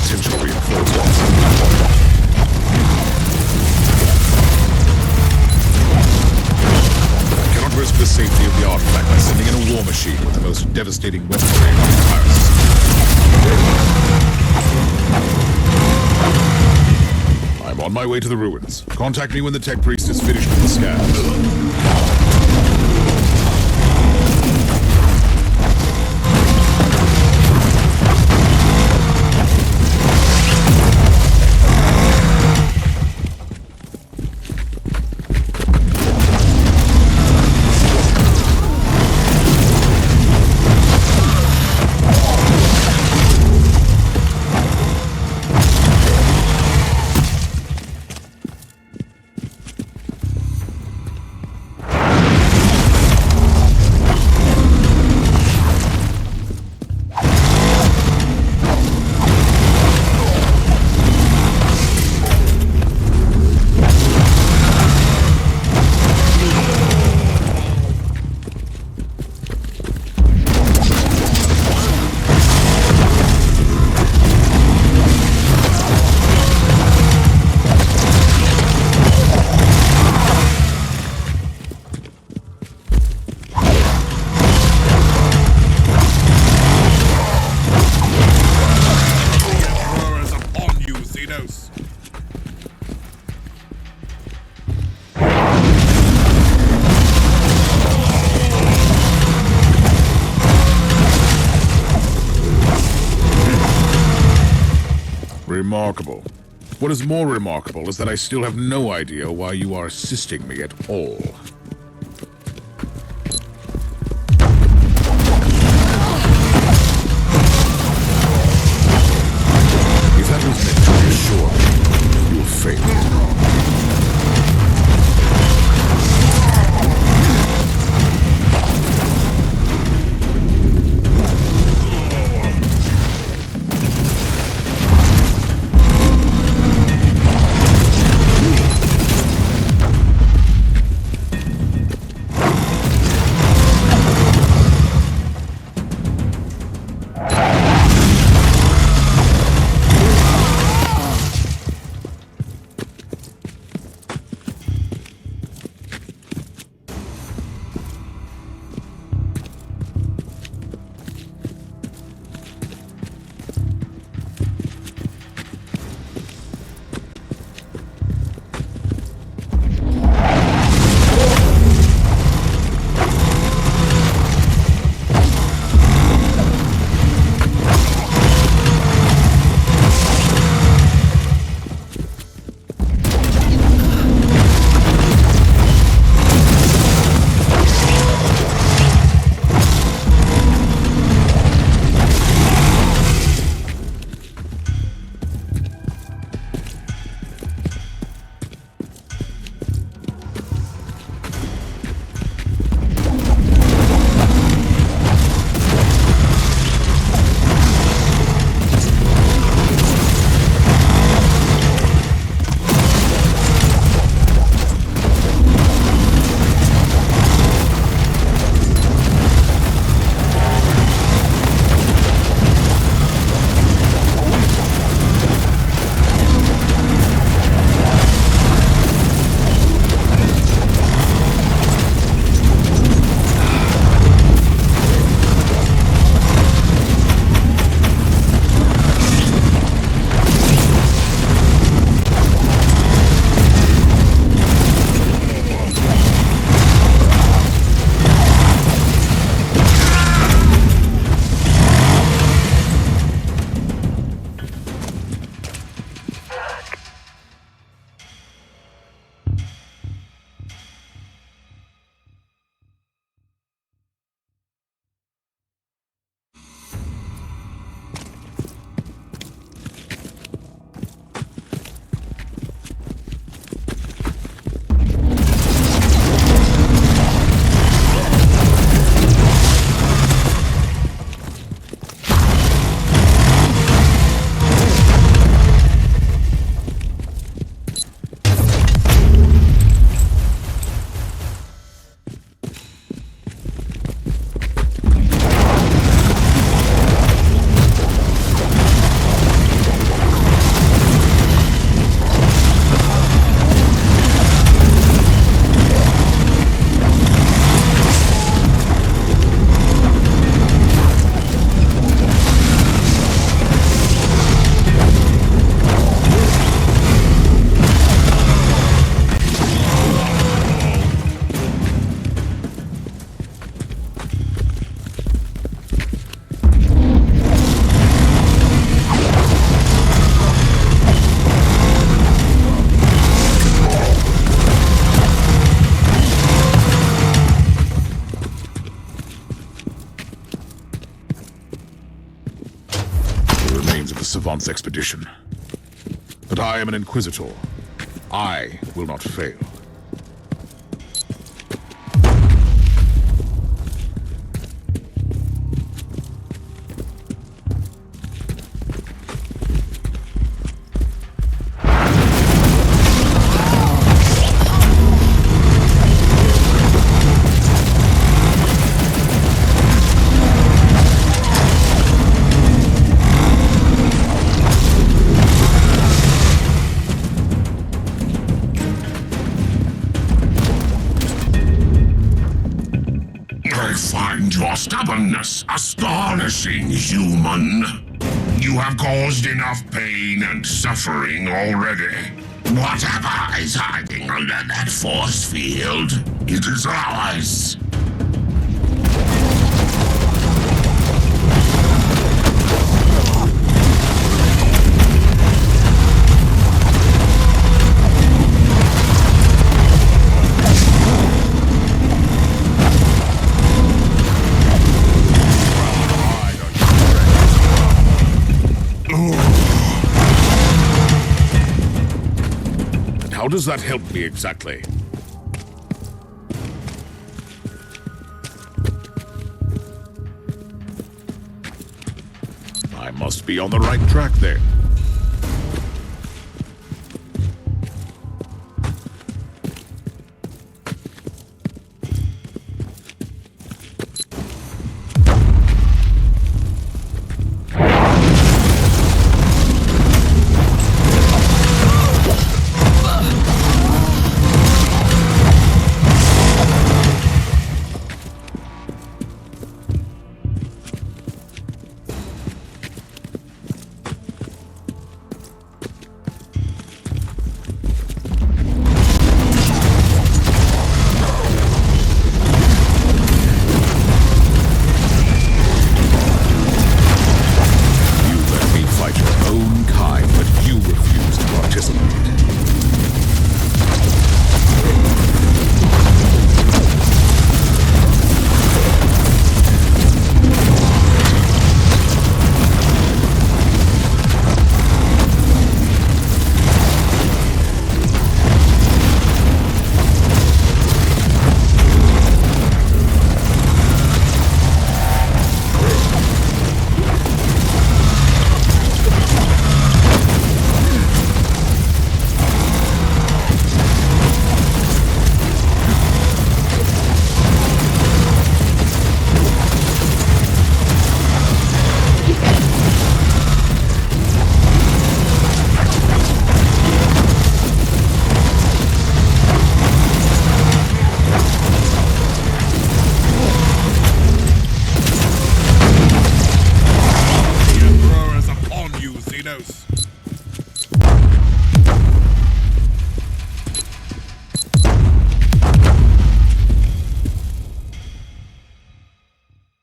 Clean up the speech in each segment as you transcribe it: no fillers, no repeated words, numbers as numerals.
potential reinforcements. I cannot risk the safety of the artifact by sending in a war machine with the most devastating weaponry on the pirate system. I'm on my way to the ruins. Contact me when the tech priest is finished with the scan. Remarkable. What is more remarkable is that I still have no idea why you are assisting me at all. If that was meant to reassure me, you failed. Levant's expedition. But I am an inquisitor. I will not fail. Your stubbornness astonishing, human. You have caused enough pain and suffering already. Whatever is hiding under that force field, it is ours. How does that help me exactly? I must be on the right track then.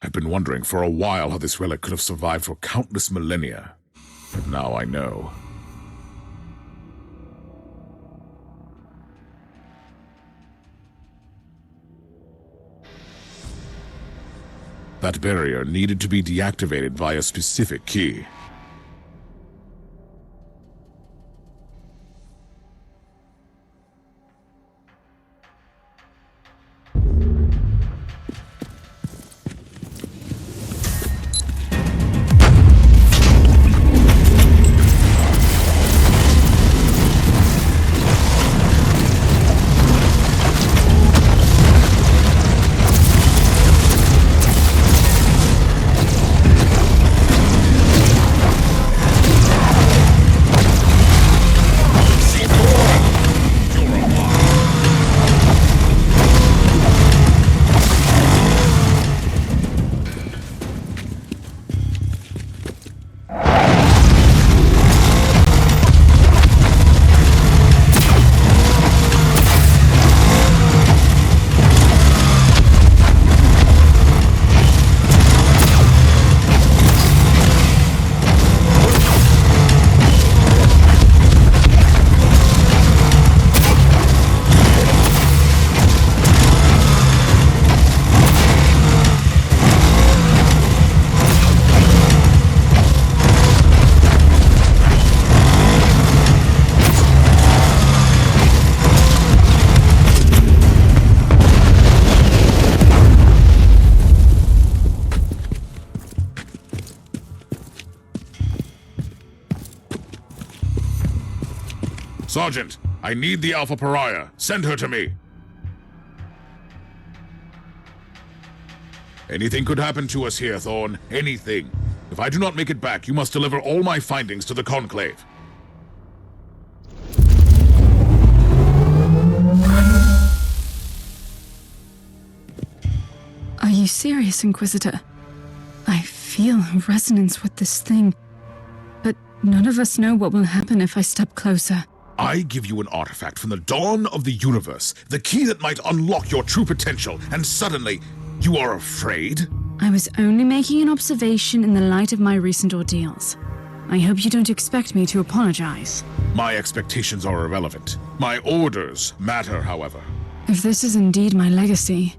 I've been wondering for a while how this relic could have survived for countless millennia. But now I know. That barrier needed to be deactivated via a specific key. Sergeant, I need the Alpha Pariah. Send her to me. Anything could happen to us here, Thorn. Anything. If I do not make it back, you must deliver all my findings to the Conclave. Are you serious, Inquisitor? I feel a resonance with this thing, but none of us know what will happen if I step closer. I give you an artifact from the dawn of the universe, the key that might unlock your true potential, and suddenly, you are afraid? I was only making an observation in the light of my recent ordeals. I hope you don't expect me to apologize. My expectations are irrelevant. My orders matter, however. If this is indeed my legacy,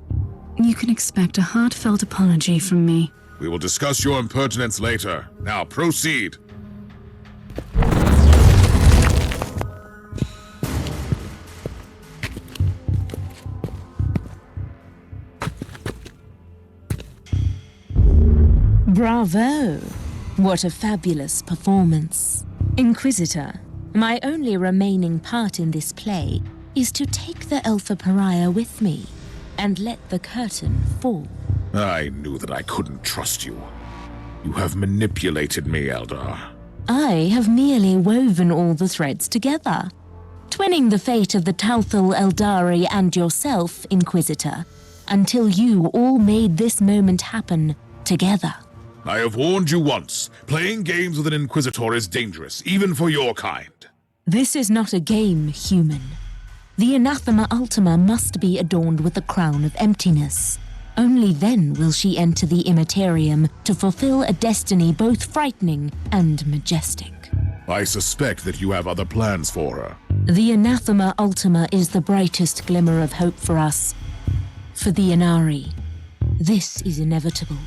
you can expect a heartfelt apology from me. We will discuss your impertinence later. Now proceed. Bravo! What a fabulous performance. Inquisitor, my only remaining part in this play is to take the Alpha Pariah with me and let the curtain fall. I knew that I couldn't trust you. You have manipulated me, Eldar. I have merely woven all the threads together, twinning the fate of the Talthal Eldari and yourself, Inquisitor, until you all made this moment happen together. I have warned you once. Playing games with an Inquisitor is dangerous, even for your kind. This is not a game, human. The Anathema Ultima must be adorned with the crown of emptiness. Only then will she enter the Immaterium to fulfill a destiny both frightening and majestic. I suspect that you have other plans for her. The Anathema Ultima is the brightest glimmer of hope for us. For the Inari, this is inevitable.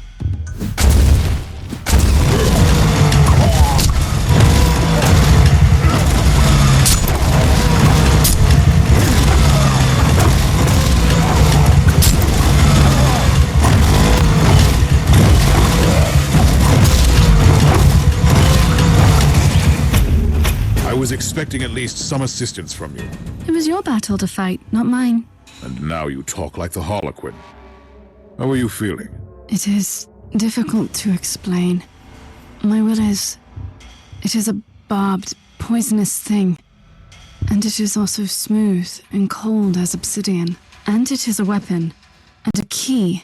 I was expecting at least some assistance from you. It was your battle to fight, not mine. And now you talk like the Harlequin. How are you feeling? It is difficult to explain. My will is... It is a barbed, poisonous thing. And it is also smooth and cold as obsidian. And it is a weapon, and a key,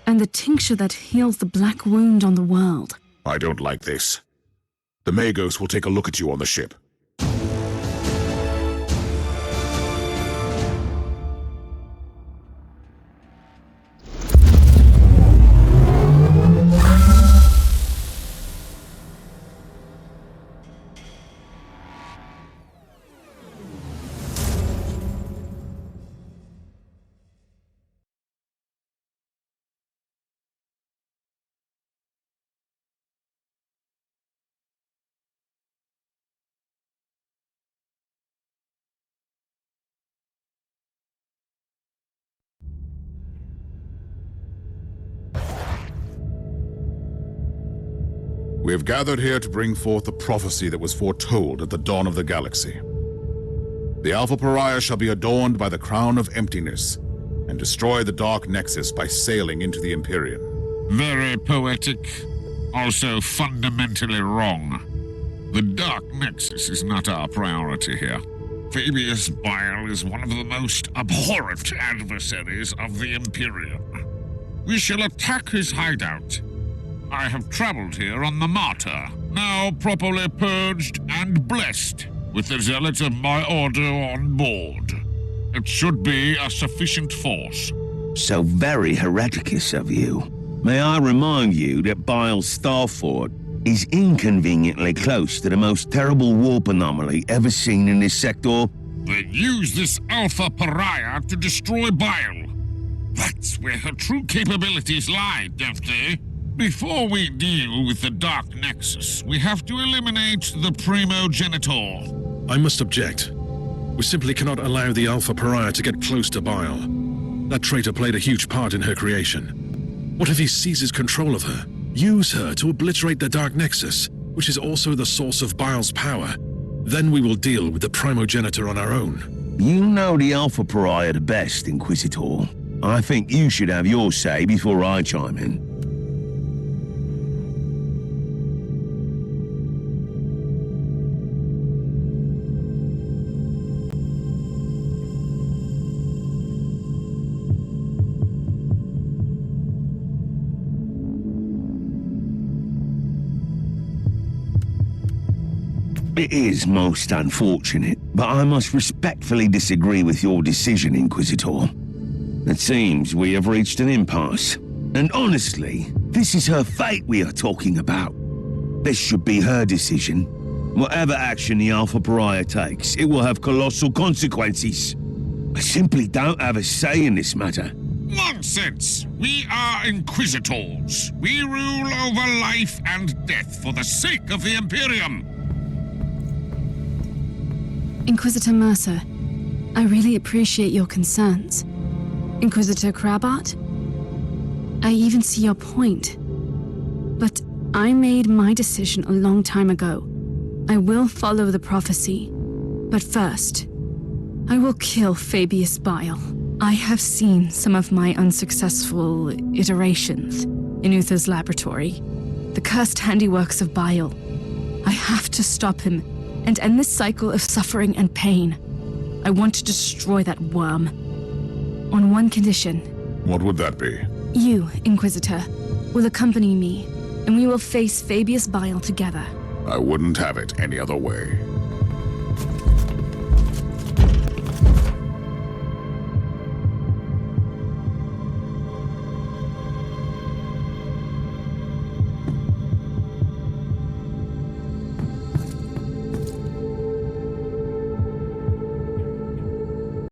and the tincture that heals the black wound on the world. I don't like this. The Magos will take a look at you on the ship. We have gathered here to bring forth the prophecy that was foretold at the dawn of the galaxy. The Alpha Pariah shall be adorned by the crown of emptiness, and destroy the Dark Nexus by sailing into the Empyrean. Very poetic, also fundamentally wrong. The Dark Nexus is not our priority here. Fabius Bile is one of the most abhorrent adversaries of the Empyrean. We shall attack his hideout. I have traveled here on the Martyr, now properly purged and blessed, with the zealots of my order on board. It should be a sufficient force. So very hereticous of you. May I remind you that Bile's Starfort is inconveniently close to the most terrible warp anomaly ever seen in this sector? They use this Alpha Pariah to destroy Bile. That's where her true capabilities lie, don't they? Before we deal with the Dark Nexus, we have to eliminate the Primogenitor. I must object. We simply cannot allow the Alpha Pariah to get close to Bile. That traitor played a huge part in her creation. What if he seizes control of her? Use her to obliterate the Dark Nexus, which is also the source of Bile's power. Then we will deal with the primogenitor on our own. You know the Alpha Pariah the best, Inquisitor. I think you should have your say before I chime in. It is most unfortunate, but I must respectfully disagree with your decision, Inquisitor. It seems we have reached an impasse. And honestly, this is her fate we are talking about. This should be her decision. Whatever action the Alpha Pariah takes, it will have colossal consequences. I simply don't have a say in this matter. Nonsense! We are Inquisitors. We rule over life and death for the sake of the Imperium. Inquisitor Mercer, I really appreciate your concerns. Inquisitor Crabart, I even see your point. But I made my decision a long time ago. I will follow the prophecy. But first, I will kill Fabius Bile. I have seen some of my unsuccessful iterations in Uther's laboratory. The cursed handiworks of Bile. I have to stop him and end this cycle of suffering and pain. I want to destroy that worm. On one condition. What would that be? You, Inquisitor, will accompany me, and we will face Fabius Bile together. I wouldn't have it any other way.